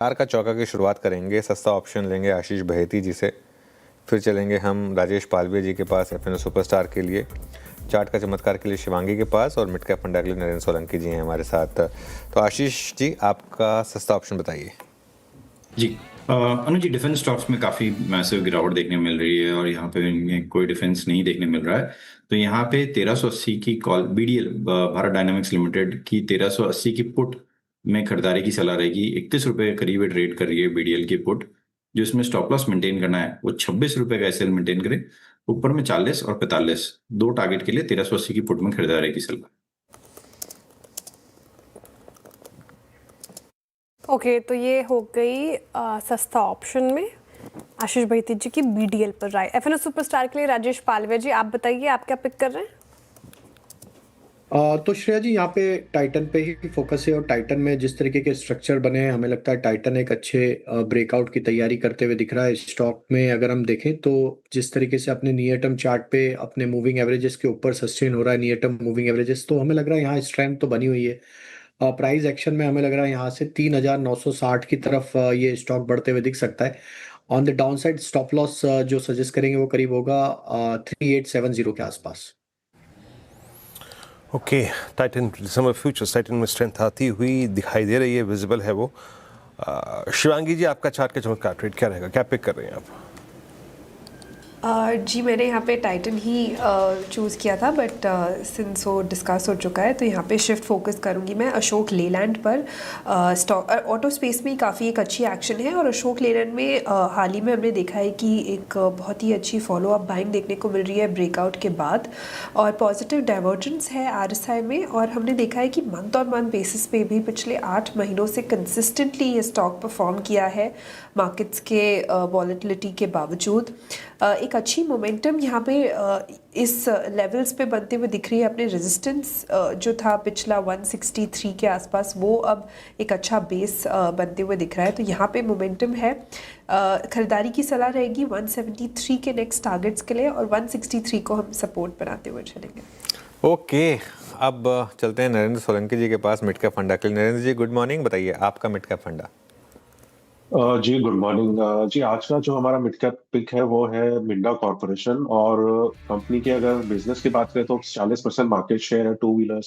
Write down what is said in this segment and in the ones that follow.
चार का चौका की शुरुआत करेंगे। सस्ता ऑप्शन लेंगे आशीष बहेती जी से, फिर चलेंगे हम राजेश पालवे जी के पास एफएनओ सुपरस्टार के लिए, चार्ट का चमत्कार के लिए शिवांगी के पास, और मिड कैप फंडा के लिए नरेंद्र सोलंकी जी हैं हमारे साथ। तो आशीष जी, आपका सस्ता ऑप्शन बताइए। जी अनुज जी, डिफेंस स्टॉक्स में काफी मैसिव गिरावट देखने मिल रही है और यहाँ पे कोई डिफेंस नहीं देखने मिल रहा है। तो यहाँ पे 1380 की call BDL Bharat dynamics limited की 1380 की पुट में खरीदारी की सलाह रहेगी। 31 रुपए करीब ट्रेड कर रही है बीडीएल की पुट। जो इसमें स्टॉप लॉस मेंटेन करना है वो 26 रुपए का एसएल मेंटेन करे। ऊपर में 40 और 45 दो टारगेट के लिए 1380 की पुट में खरीदारी की सलाह। ओके, तो ये हो गई सस्ता ऑप्शन में आशीष बहेती जी की बीडीएल पर राय। एफएनओ सुपरस्टार के लिए राजेश पालवे जी, आप बताइए आप क्या पिक कर रहे हैं? तो श्रेया जी, यहाँ पे टाइटन पे ही फोकस है और टाइटन में जिस तरीके के स्ट्रक्चर बने हैं हमें लगता है टाइटन एक अच्छे ब्रेकआउट की तैयारी करते हुए दिख रहा है। स्टॉक में अगर हम देखें तो जिस तरीके से अपने नियर टर्म चार्ट पे अपने मूविंग एवरेजेस के ऊपर सस्टेन हो रहा है नियर टर्म मूविंग एवरेजेस, तो हमें लग रहा है यहाँ स्ट्रेंथ तो बनी हुई है। प्राइस एक्शन में हमें लग रहा है यहाँ से 3960 की तरफ ये स्टॉक बढ़ते हुए दिख सकता है। On the down side stop loss जो सजेस्ट करेंगे वो करीब होगा 3870 के आसपास। ओके, टाइटन दिसंबर फ्यूचर्स, टाइटन में स्ट्रेंथ आती हुई दिखाई दे रही है, विजिबल है वो। शिवांगी जी, आपका चार्ट का चमत्कार ट्रेड क्या रहेगा, क्या पिक कर रहे हैं आप? जी, मैंने यहाँ पे टाइटन ही चूज़ किया था, बट सिंस वो डिस्कस हो चुका है तो यहाँ पे शिफ्ट फोकस करूँगी मैं अशोक लेलैंड पर। स्टॉक ऑटो स्पेस में काफ़ी एक अच्छी एक्शन है और अशोक लेलैंड में हाल ही में हमने देखा है कि एक बहुत ही अच्छी फॉलो अप बाइंग देखने को मिल रही है ब्रेकआउट के बाद, और पॉजिटिव डाइवर्जेंस है आरएसआई में। और हमने देखा है कि मंथ ऑन मंथ बेसिस पे भी पिछले 8 महीनों से कंसिस्टेंटली ये स्टॉक परफॉर्म किया है मार्केट्स के वॉलेटिलिटी के बावजूद। एक अच्छी मोमेंटम यहाँ पे इस लेवल्स पे बनते हुए दिख रही है। अपने रेजिस्टेंस जो था पिछला 163 के आसपास, वो अब एक अच्छा बेस बनते हुए दिख रहा है। तो यहाँ पे मोमेंटम है। खरीदारी की सलाह रहेगी 173 के नेक्स्ट टारगेट्स के लिए, और 163 को हम सपोर्ट बनाते हुए चलेंगे। ओके, अब चलते हैं नरेंद्र सोलंकी जी के पास मिड कैप फंडा के लिए। नरेंद्र जी, गुड मॉर्निंग, बताइए आपका मिड कैप फंडा। जी गुड मॉर्निंग जी। आज का जो हमारा मिड कैप पिक है वो है मिंडा कॉर्पोरेशन। और कंपनी के अगर बिजनेस की बात करें तो 40% मार्केट शेयर है टू व्हीलर्स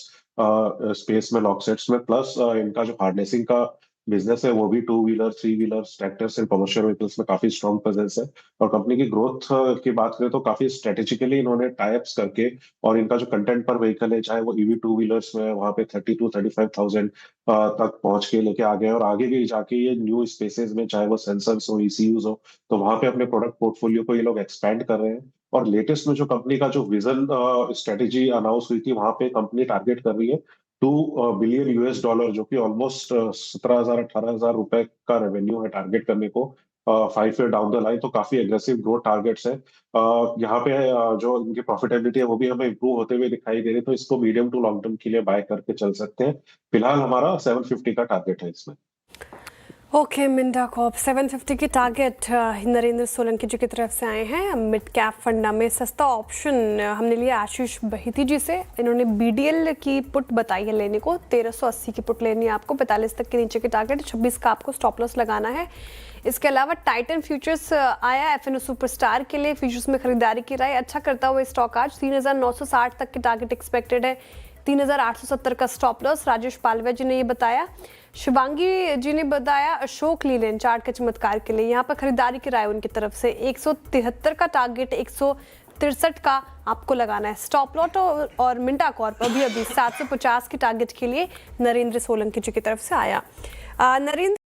स्पेस में, लॉकसेट्स में। प्लस इनका जो हार्नेसिंग का बिजनेस है वो भी two wheeler, three wheeler, tractors and commercial vehicles में काफी स्ट्रॉन्ग प्रेजेंस है। और कंपनी की ग्रोथ की बात करें तो काफी स्ट्रेटेजिकली इन्होंने टाइप्स करके, और इनका जो कंटेंट पर व्हीकल है चाहे वो ईवी टू व्हीलर्स में वहाँ पे 32-35,000 तक पहुंच के लेके आ गए, और आगे भी जाके ये न्यू स्पेसेस में चाहे वो सेंसर्स हो, ईसीयूज हो, तो वहां पे अपने प्रोडक्ट पोर्टफोलियो को ये लोग एक्सपैंड कर रहे हैं। और लेटेस्ट में जो कंपनी का जो विजन स्ट्रेटेजी अनाउंस हुई थी वहां पे कंपनी टारगेट कर रही है $2 बिलियन, जो कि ऑलमोस्ट 17,000-18,000 रुपए का रेवेन्यू है टारगेट करने को 5 ईयर डाउन द लाइन। तो काफी एग्रेसिव ग्रोथ टारगेट्स है। यहाँ पे जो इनकी प्रॉफिटेबिलिटी है वो भी हमें इंप्रूव होते हुए दिखाई दे रही है, तो इसको मीडियम टू लॉन्ग टर्म के लिए बाय करके चल सकते हैं। फिलहाल हमारा 750 का टारगेट है इसमें। ओके, मिंडा कॉर्प 750 की टारगेट नरेंद्र सोलंकी जी की तरफ से आए हैं। मिड कैप फंडा में सस्ता ऑप्शन हमने लिया आशीष बहेती जी से। इन्होंने बीडीएल की पुट बताई है लेने को, 1380 की पुट लेनी है आपको, 45 तक के नीचे की टारगेट, 26 का आपको स्टॉप लॉस लगाना है। इसके अलावा टाइटन फ्यूचर्स आया एफएनओ सुपरस्टार के लिए, फ्यूचर्स में खरीदारी की राय। अच्छा करता हुआ स्टॉक आज 3960 तक की टारगेट एक्सपेक्टेड है, 3870 का स्टॉप लॉस। राजेश पालवे जी ने ये बताया। शिवांगी जी ने बताया अशोक लीलैंड चार्ट के चमत्कार के लिए, यहाँ पर खरीदारी की राय उनकी तरफ से 173 का टारगेट, 163 का आपको लगाना है स्टॉप लॉट। और मिंडा कॉर्प अभी 750 की टारगेट के लिए नरेंद्र सोलंकी जी की तरफ से आया। नरेंद्र